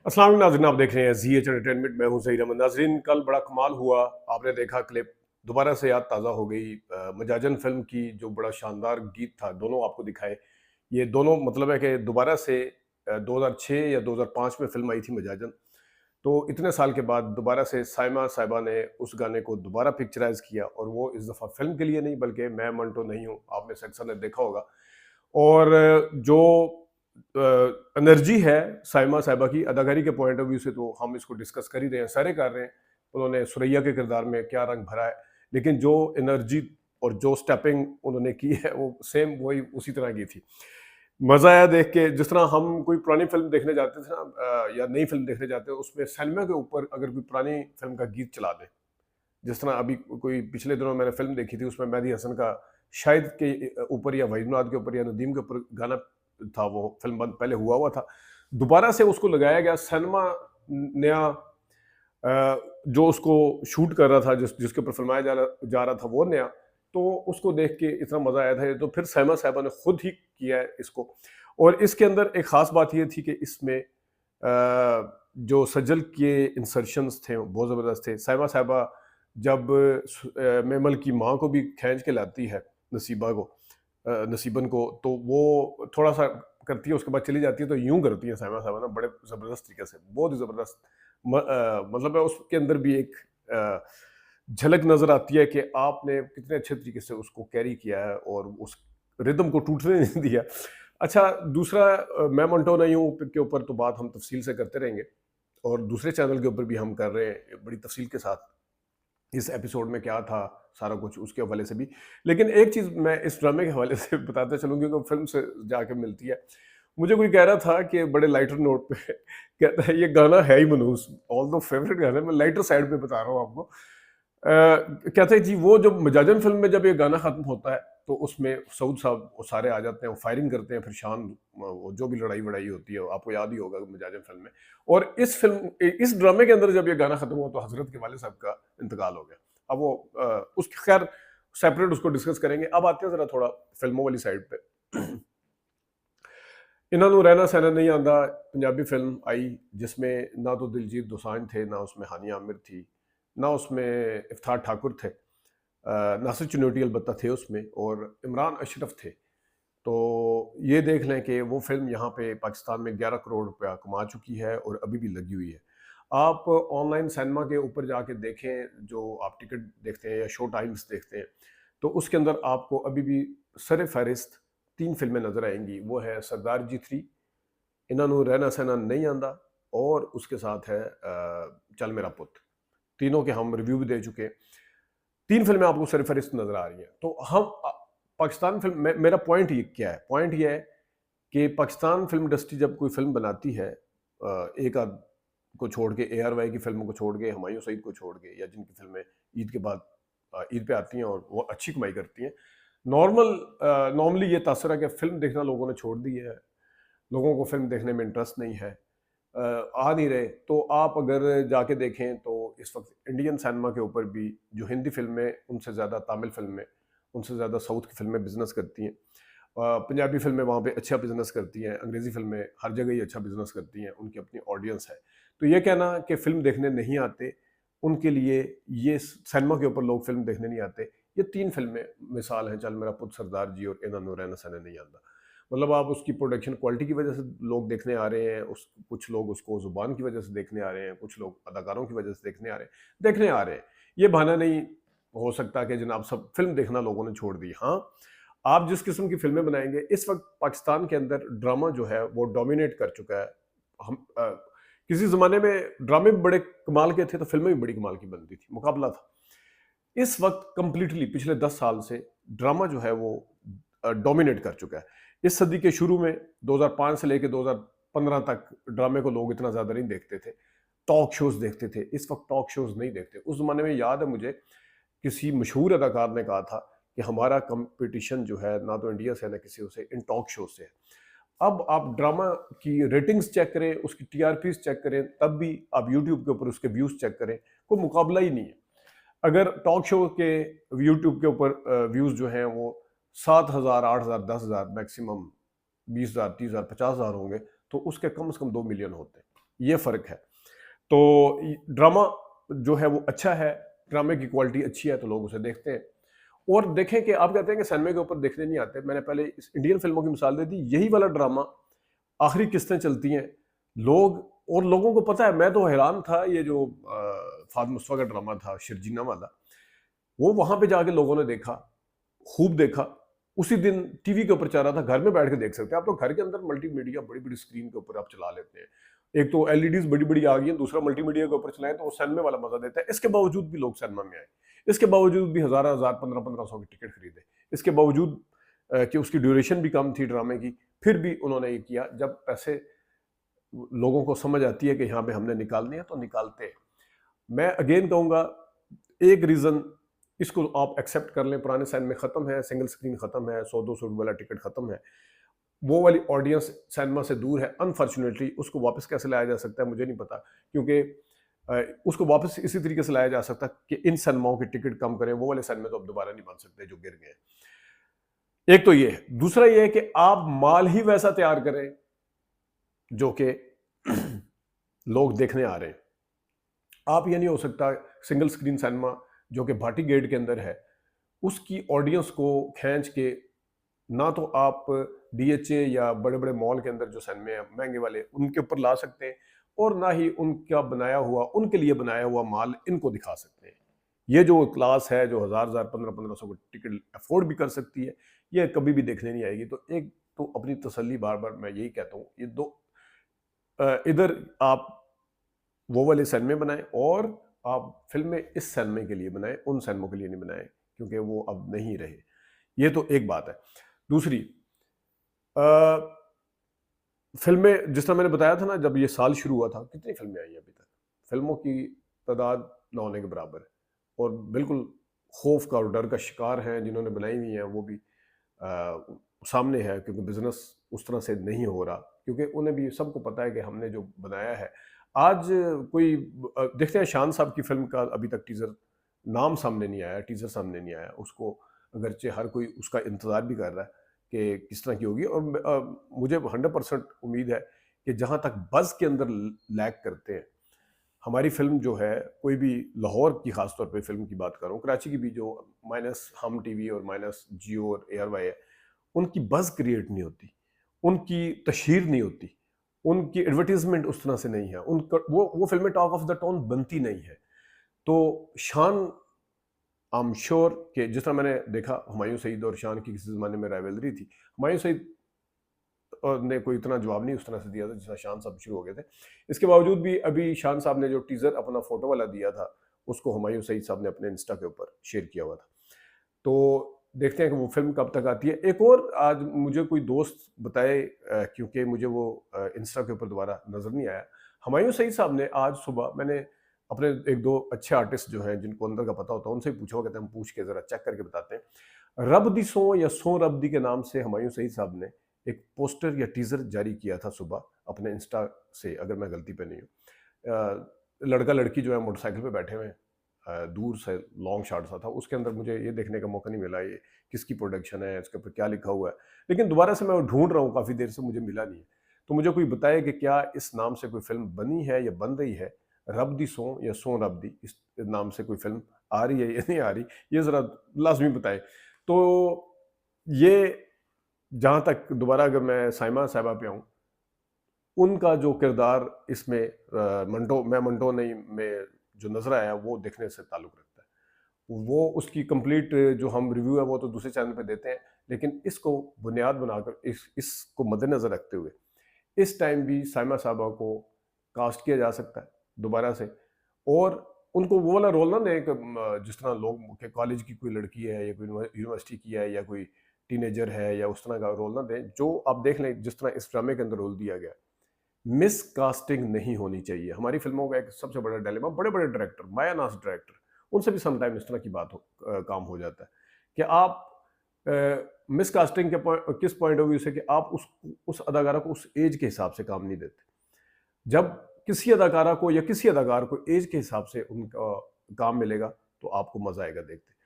अस्सलाम वालेकुम नाज़रीन, आप देख रहे हैं ज़ी एच एंटरटेनमेंट। मैं हूं ज़हीर अहमद। नाज़रीन, कल बड़ा कमाल हुआ। आपने देखा क्लिप, दोबारा से याद ताज़ा हो गई। मजाजन फिल्म की जो बड़ा शानदार गीत था, दोनों आपको दिखाए। ये दोनों मतलब है कि दोबारा से 2006 या 2005 में फिल्म आई थी मजाजन। तो इतने साल के बाद दोबारा से साइमा साहिबा ने उस गाने को दोबारा पिक्चराइज किया, और वो इस दफ़ा फिल्म के लिए नहीं बल्कि मैं मंटो नहीं हूँ, आप में से अक्सर ने देखा होगा। और जो एनर्जी है साइमा साहिबा की अदाकारी के पॉइंट ऑफ व्यू से, तो हम इसको डिस्कस कर ही रहे हैं, सारे कर रहे हैं। उन्होंने सुरैया के किरदार में क्या रंग भरा है, लेकिन जो एनर्जी और जो स्टेपिंग उन्होंने की है वो सेम वही उसी तरह की थी। मजा आया देख के। जिस तरह हम कोई पुरानी फिल्म देखने जाते थे ना, या नई फिल्म देखने जाते हैं, उसमें सिनेमा के ऊपर अगर कोई पुरानी फिल्म का गीत चला दें, जिस तरह अभी कोई पिछले दिनों मैंने फिल्म देखी थी, उसमें मेहदी हसन का शाहिद के ऊपर या वहीद के ऊपर या नदीम के ऊपर गाना था, वो फिल्म बंद पहले हुआ हुआ था, दोबारा से उसको लगाया गया। सिनेमा नया जो उसको शूट कर रहा था, जिसके ऊपर फिल्माया जा रहा था, वो नया। तो उसको देख के इतना मजा आया था। ये तो फिर सैमा साहिबा ने खुद ही किया है इसको। और इसके अंदर एक खास बात ये थी कि इसमें जो सजल के इंसर्शंस थे वो बहुत ज़बरदस्त थे। सैमा साहिबा जब मेमल की माँ को भी खींच के लाती है, नसीबा को, नसीबन को, तो वो थोड़ा सा करती है, उसके बाद चली जाती है। तो यूं करती है सैमा साहिबा ना, बड़े ज़बरदस्त तरीके से, बहुत ही ज़बरदस्त। मतलब है उसके अंदर भी एक झलक नज़र आती है कि आपने कितने अच्छे तरीके से उसको कैरी किया है और उस रिदम को टूटने नहीं दिया। अच्छा, दूसरा, मैं मंटो नहीं हूँ के ऊपर तो बात हम तफसील से करते रहेंगे, और दूसरे चैनल के ऊपर भी हम कर रहे हैं बड़ी तफसील के साथ, इस एपिसोड में क्या था, सारा कुछ उसके हवाले से भी। लेकिन एक चीज़ मैं इस ड्रामे के हवाले से बताता चलूँ, क्योंकि फिल्म से जाके मिलती है। मुझे कोई कह रहा था कि बड़े लाइटर नोट पे कहता है ये गाना है ही मनहूस, ऑल दो फेवरेट गाना है, मैं लाइटर साइड पे बता रहा हूँ आपको। कहते हैं जी, वो जब मजाजन फिल्म में जब ये गाना खत्म होता है, तो उसमें सऊद साहब वो सारे आ जाते हैं, वो फायरिंग करते हैं, फिर शान वो जो भी लड़ाई वड़ाई होती है, आपको याद ही होगा मजाजन फिल्म में। और इस ड्रामे के अंदर जब ये गाना खत्म हुआ, तो हजरत के वालिद साहब का इंतकाल हो गया। अब वो उसकी खैर सेपरेट उसको डिस्कस करेंगे। अब आते हैं जरा थोड़ा फिल्मों वाली साइड पे। इन्होंने रहना सहना नहीं आंदा पंजाबी फिल्म आई, जिसमें ना तो दिलजीत दोसांझ थे, ना उसमें हानिया आमिर थी, ना उसमें इफ्तार ठाकुर थे, नासिर चुनोटी अलबत्ता थे उसमें, और इमरान अशरफ थे। तो ये देख लें कि वो फिल्म यहाँ पे पाकिस्तान में 11 करोड़ रुपया कमा चुकी है और अभी भी लगी हुई है। आप ऑनलाइन सिनेमा के ऊपर जाके देखें, जो आप टिकट देखते हैं या शो टाइम्स देखते हैं, तो उसके अंदर आपको अभी भी सर फहरिस्त 3 फिल्में नज़र आएंगी। वो है सरदार जी 3, इन्हों रहना सहना नहीं आंदा, और उसके साथ है चल मेरा पुत। तीनों के हम रिव्यू भी दे चुके हैं। 3 फिल्में आपको सरफहरिस्त नजर आ रही हैं। तो हम पाकिस्तान फिल्म मेरा पॉइंट ये क्या है, पॉइंट ये है कि पाकिस्तान फिल्म इंडस्ट्री जब कोई फिल्म बनाती है, एक आध को छोड़ के, ARY की फिल्मों को छोड़ के, हुमायूं सईद को छोड़ के, या जिनकी फिल्में ईद के बाद ईद पे आती हैं और वो अच्छी कमाई करती हैं, नॉर्मली ये तासर है कि फिल्म देखना लोगों ने छोड़ दी है, लोगों को फिल्म देखने में इंटरेस्ट नहीं है, आ नहीं रहे। तो आप अगर जाके देखें तो इस वक्त इंडियन सिनेमा के ऊपर भी जो हिंदी फिल्में, उनसे ज़्यादा तमिल फिल्में, उनसे ज़्यादा साउथ की फिल्में बिजनेस करती हैं। पंजाबी फिल्में वहाँ पे अच्छा बिजनेस करती हैं, अंग्रेज़ी फिल्में हर जगह ही अच्छा बिजनेस करती हैं, उनकी अपनी ऑडियंस है। तो ये कहना कि फ़िल्म देखने नहीं आते, उनके लिए ये सिनेमा के ऊपर लोग फिल्म देखने नहीं आते, ये 3 फिल्में मिसाल हैं, चल मेरा पुत, सरदार जी और इन्ना नूरैन हसन नहीं आंदा। मतलब आप उसकी प्रोडक्शन क्वालिटी की वजह से लोग देखने आ रहे हैं, उस कुछ लोग उसको ज़ुबान की वजह से देखने आ रहे हैं, कुछ लोग अदाकारों की वजह से देखने आ रहे हैं। ये बहाना नहीं हो सकता कि जनाब सब फिल्म देखना लोगों ने छोड़ दी। हाँ, आप जिस किस्म की फिल्में बनाएंगे, इस वक्त पाकिस्तान के अंदर ड्रामा जो है वो डोमिनेट कर चुका है। हम किसी ज़माने में ड्रामे भी बड़े कमाल के थे, तो फिल्में भी बड़ी कमाल की बनती थी, मुकाबला था। इस वक्त कंप्लीटली पिछले 10 साल से ड्रामा जो है वो डोमिनेट कर चुका है। इस सदी के शुरू में 2005 से लेकर 2015 तक ड्रामे को लोग इतना ज़्यादा नहीं देखते थे, टॉक शोज़ देखते थे। इस वक्त टॉक शोज़ नहीं देखते। उस ज़माने में याद है मुझे, किसी मशहूर अदाकार ने कहा था कि हमारा कंपटीशन जो है ना तो इंडिया से ना किसी से, इन टॉक शो से है। अब आप ड्रामा की रेटिंग्स चेक करें, उसकी TRPs चेक करें, तब भी आप यूट्यूब के ऊपर उसके व्यूज़ चेक करें, कोई मुकाबला ही नहीं है। अगर टॉक शो के यूट्यूब के ऊपर व्यूज़ जो हैं वो 7,000, 8,000, 10,000, मैक्सिमम 20,000, 30,000, 50,000 होंगे, तो उसके कम से कम 2 मिलियन होते हैं। ये फ़र्क है। तो ड्रामा जो है वो अच्छा है, ड्रामे की क्वालिटी अच्छी है तो लोग उसे देखते हैं। और देखें कि आप कहते हैं कि सिनेमा के ऊपर देखने नहीं आते, मैंने पहले इस इंडियन फिल्मों की मिसाल दी थी, यही वाला ड्रामा आखिरी किस्तें चलती हैं, लोग और लोगों को पता है। मैं तो हैरान था, ये जो फाद मुस्तफा का ड्रामा था शिरजीना वाला, वो वहां पे जाके लोगों ने देखा, खूब देखा। उसी दिन टीवी के ऊपर चल रहा था, घर में बैठ के देख सकते हैं आप। तो घर के अंदर मल्टीमीडिया बड़ी बड़ी स्क्रीन के ऊपर आप चला लेते हैं। एक तो एलईडीज बड़ी बड़ी आ गई हैं, दूसरा मल्टीमीडिया के ऊपर चलाएं तो वो सिनेमा वाला मजा देता है। इसके बावजूद भी लोग सिनेमा में आए, इसके बावजूद भी हजार हजार 1500 की टिकट खरीदे, इसके बावजूद कि उसकी ड्यूरेशन भी कम थी ड्रामे की, फिर भी उन्होंने ये किया। जब पैसे लोगों को समझ आती है कि यहाँ पे हमने निकालनी है तो निकालते हैं। मैं अगेन कहूंगा, एक रीजन इसको आप एक्सेप्ट कर लें, पुराने सिनेमा खत्म है, सिंगल स्क्रीन खत्म है, 100-200 वाला टिकट खत्म है, वो वाली ऑडियंस सिनेमा से दूर है। अनफॉर्चुनेटली उसको वापस कैसे लाया जा सकता है मुझे नहीं पता, क्योंकि उसको वापस इसी तरीके से लाया जा सकता कि इन सिनेमाओं की टिकट कम करें। वो वाले सिनेमा तो अब दोबारा नहीं बन सकते जो गिर गए। एक तो ये है, दूसरा ये है कि आप माल ही वैसा तैयार करें जो कि लोग देखने आ रहे हैं। आप ये नहीं हो सकता सिंगल स्क्रीन सिनेमा जो कि भाटी गेट के अंदर है, उसकी ऑडियंस को खींच के ना तो आप डीएचए या बड़े बड़े मॉल के अंदर जो सिनेमे हैं महंगे वाले उनके ऊपर ला सकते हैं, और ना ही उनका बनाया हुआ, उनके लिए बनाया हुआ माल इनको दिखा सकते हैं। ये जो क्लास है जो हजार हजार 1500 को टिकट अफोर्ड भी कर सकती है, ये कभी भी देखने नहीं आएगी। तो एक तो अपनी तसल्ली बार बार मैं यही कहता हूँ, ये दो इधर आप वो वाले सिनेमे बनाएं, और आप फिल्में इस सिनेमे के लिए बनाएं, उन सिनेमों के लिए नहीं बनाएं, क्योंकि वो अब नहीं रहे। ये तो एक बात है। दूसरी, फिल्में जिस तरह मैंने बताया था ना, जब ये साल शुरू हुआ था कितनी फिल्में आई हैं अभी तक, फिल्मों की तादाद ना होने के बराबर है। और बिल्कुल खौफ का और डर का शिकार हैं जिन्होंने बनाई हुई हैं, वो भी सामने है, क्योंकि बिजनेस उस तरह से नहीं हो रहा, क्योंकि उन्हें भी सबको पता है कि हमने जो बनाया है। आज कोई देखते हैं शान साहब की फिल्म का अभी तक टीजर नाम सामने नहीं आया, टीजर सामने नहीं आया। उसको अगरचे हर कोई उसका इंतजार भी कर रहा है कि किस तरह की होगी। और मुझे 100% उम्मीद है कि जहां तक बज़ के अंदर लैग करते हैं, हमारी फिल्म जो है, कोई भी लाहौर की खास तौर पे फिल्म की बात कर रहा हूँ, कराची की भी जो माइनस हम टीवी और माइनस जियो और एयरवाई है, उनकी बज़ क्रिएट नहीं होती, उनकी तशहीर नहीं होती, उनकी एडवर्टीजमेंट उस तरह से नहीं है, उनका वो फिल्में टॉक ऑफ द टाउन बनती नहीं है। तो शान, आई एम श्योर कि जिस तरह मैंने देखा हुमायूं सईद और शान की किसी ज़माने में राइवलरी थी, हुमायूं सईद ने कोई इतना जवाब नहीं उस तरह से दिया था जिस तरह शान साहब शुरू हो गए थे। इसके बावजूद भी अभी शान साहब ने जो टीज़र अपना फोटो वाला दिया था, उसको हुमायूं सईद साहब ने अपने इंस्टा के ऊपर शेयर किया हुआ था। तो देखते हैं कि वो फिल्म कब तक आती है। एक और आज मुझे कोई दोस्त बताए, क्योंकि मुझे वो इंस्टा के ऊपर दोबारा नज़र नहीं आया, हुमायूं सईद साहब ने आज सुबह, मैंने अपने एक दो अच्छे आर्टिस्ट जो हैं जिनको अंदर का पता होता है उनसे पूछा, वो कहते हैं हम पूछ के ज़रा चेक करके बताते हैं। रब दी सो या सो रब दी के नाम से हुमायूं सईद साहब ने एक पोस्टर या टीज़र जारी किया था सुबह अपने इंस्टा से, अगर मैं गलती पे नहीं हूँ। लड़का लड़की जो है मोटरसाइकिल पे बैठे हुए हैं, दूर से लॉन्ग शॉट सा था। उसके अंदर मुझे ये देखने का मौका नहीं मिला ये किसकी प्रोडक्शन है, इसके ऊपर क्या लिखा हुआ है, लेकिन दोबारा से मैं वो ढूंढ रहा हूँ, काफ़ी देर से मुझे मिला नहीं है। तो मुझे कोई बताए कि क्या इस नाम से कोई फिल्म बनी है या बन रही है, रब दी सो या सो रब दी, इस नाम से कोई फिल्म आ रही है या नहीं आ रही, ये ज़रा लाजमी बताए। तो ये, जहाँ तक दोबारा अगर मैं साइमा साहिबा पे आऊँ, उनका जो किरदार इसमें मंटो, मैं मंटो नहीं में जो नज़र आया, वो देखने से ताल्लुक़ रखता है। वो उसकी कंप्लीट जो हम रिव्यू है वो तो दूसरे चैनल पे देते हैं, लेकिन इसको बुनियाद बनाकर, इसको मद्देनज़र रखते हुए इस टाइम भी साइमा साहबा को कास्ट किया जा सकता है दोबारा से, और उनको वो वाला रोल ना दें जिस तरह लोग के कॉलेज की कोई लड़की है या कोई यूनिवर्सिटी की है या कोई टीनेजर है, या उस तरह का रोल ना दें। जो आप देख लें जिस तरह इस ड्रामे के अंदर रोल दिया गया, मिस कास्टिंग नहीं होनी चाहिए। हमारी फिल्मों का एक सबसे बड़ा डिलेमा, बड़े बड़े डायरेक्टर, माया नाज डायरेक्टर, उनसे भी समटाइम इस तरह की बात काम हो जाता है कि आप मिस कास्टिंग के किस पॉइंट ऑफ व्यू से, कि आप उस अदाकारा को उस एज के हिसाब से काम नहीं देते। जब किसी अदाकारा को या किसी अदाकार को एज के हिसाब से उनका काम मिलेगा तो आपको मजा आएगा देखते।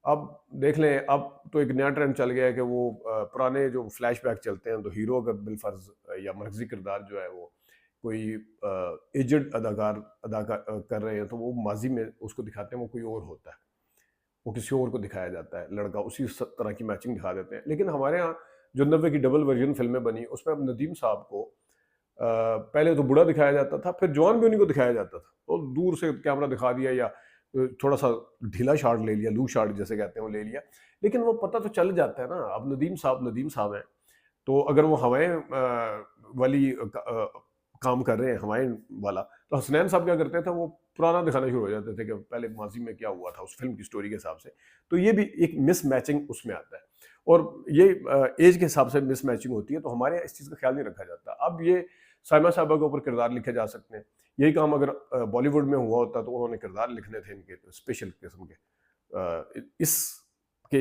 अब देख लें, अब तो एक नया ट्रेंड चल गया है कि वो पुराने जो फ्लैशबैक चलते हैं, तो हीरो अगर बिलफर्ज या मरकजी किरदार जो है वो कोई एजेड अदाकार कर रहे हैं तो वो माजी में उसको दिखाते हैं वो कोई और होता है, वो किसी और को दिखाया जाता है, लड़का उसी तरह की मैचिंग दिखा देते हैं। लेकिन हमारे यहाँ जो 90 की डबल वर्जन फिल्में बनी उसमें अब नदीम साहब को पहले तो बूढ़ा दिखाया जाता था, फिर जवान भी उन्हीं को दिखाया जाता था, और दूर से कैमरा दिखा दिया या थोड़ा सा ढीला शॉट ले लिया, लूज शॉट जैसे कहते हैं वो ले लिया, लेकिन वो पता तो चल जाता है ना। अब नदीम साहब हैं, तो अगर वो हवाएं वाली काम कर रहे हैं, हवाएं वाला, तो हसनैन साहब क्या करते थे, वो पुराना दिखाना शुरू हो जाते थे कि पहले माजी में क्या हुआ था उस फिल्म की स्टोरी के हिसाब से। तो ये भी एक मिस मैचिंग उसमें आता है, और ये एज के हिसाब से मिस मैचिंग होती है, तो हमारे यहाँ इस चीज़ का ख्याल नहीं रखा जाता। अब ये साइमा साहबा के ऊपर किरदार लिखे जा सकते हैं, यही काम अगर बॉलीवुड में हुआ होता तो उन्होंने किरदार लिखने थे इनके स्पेशल किस्म के, इस के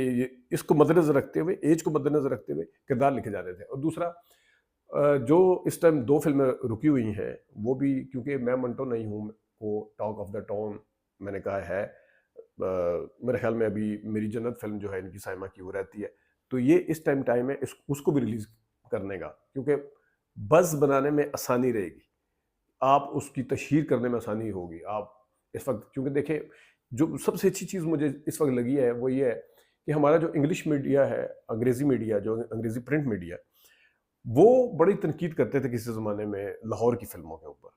इसको मद्देनजर रखते हुए, एज को मद्देनजर रखते हुए किरदार लिखे जाते थे। और दूसरा जो इस टाइम 2 फिल्में रुकी हुई हैं, वो भी क्योंकि मैं मंटो नहीं हूँ, वो टॉक ऑफ द टाउन मैंने कहा है, मेरे ख्याल में अभी मेरी जन्नत फिल्म जो है इनकी साइमा की वो रहती है, तो ये इस टाइम है उसको भी रिलीज करने का, क्योंकि बज़ बनाने में आसानी रहेगी, आप उसकी तशहीर करने में आसानी होगी। आप इस वक्त, क्योंकि देखिए जो सबसे अच्छी चीज़ मुझे इस वक्त लगी है वो ये है कि हमारा जो इंग्लिश मीडिया है, अंग्रेज़ी मीडिया, जो अंग्रेज़ी प्रिंट मीडिया, वो बड़ी तनकीद करते थे किसी ज़माने में लाहौर की फ़िल्मों के ऊपर,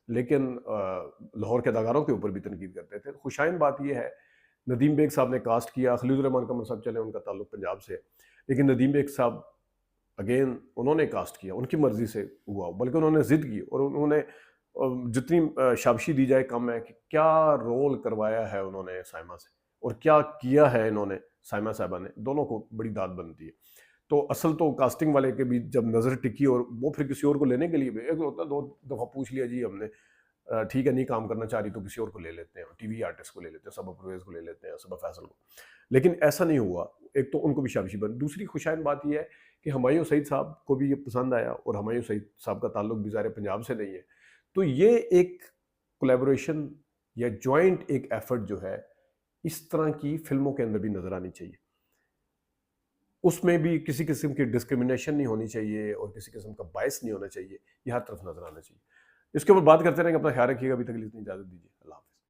लेकिन लाहौर के अदाकारों के ऊपर भी तनकीद करते थे। खुशाइन बात ये है, नदीम बेग साहब ने कास्ट किया, खलीलुर रहमान कमर साहब चले, उनका ताल्लुक पंजाब से है, लेकिन नदीम बेग साहब अगेन उन्होंने कास्ट किया, उनकी मर्ज़ी से हुआ, बल्कि उन्होंने ज़िद की, और उन्होंने जितनी शाबाशी दी जाए कम है कि क्या रोल करवाया है उन्होंने साइमा से, और क्या किया है इन्होंने साइमा साहबा ने, दोनों को बड़ी दाद बनती है। तो असल तो कास्टिंग वाले के भी जब नज़र टिकी, और वो फिर किसी और को लेने के लिए भी, एक होता है 2 दफ़ा पूछ लिया जी हमने, ठीक है नहीं काम करना चाह रही तो किसी और को ले लेते हैं, टीवी आर्टिस्ट को ले लेते हैं, सबा परवेज़ को ले लेते हैं, सबा फैसल को, लेकिन ऐसा नहीं हुआ। एक तो उनको भी शाबाशी बनी, दूसरी खुशाइन बात ये है कि हुमायूं सईद साहब को भी ये पसंद आया, और हुमायूं सईद साहब का ताल्लुक भी ज़ाहिर है पंजाब से नहीं है, तो ये एक कोलैबोरेशन या जॉइंट एक एफर्ट जो है, इस तरह की फिल्मों के अंदर भी नज़र आनी चाहिए। उसमें भी किसी किस्म की डिस्क्रिमिनेशन नहीं होनी चाहिए, और किसी किस्म का बायस नहीं होना चाहिए, ये हर तरफ नज़र आना चाहिए। इसके ऊपर बात करते रहेंगे, अपना ख्याल रखिएगा, अभी तक के लिए इतनी इजाज़त दीजिए।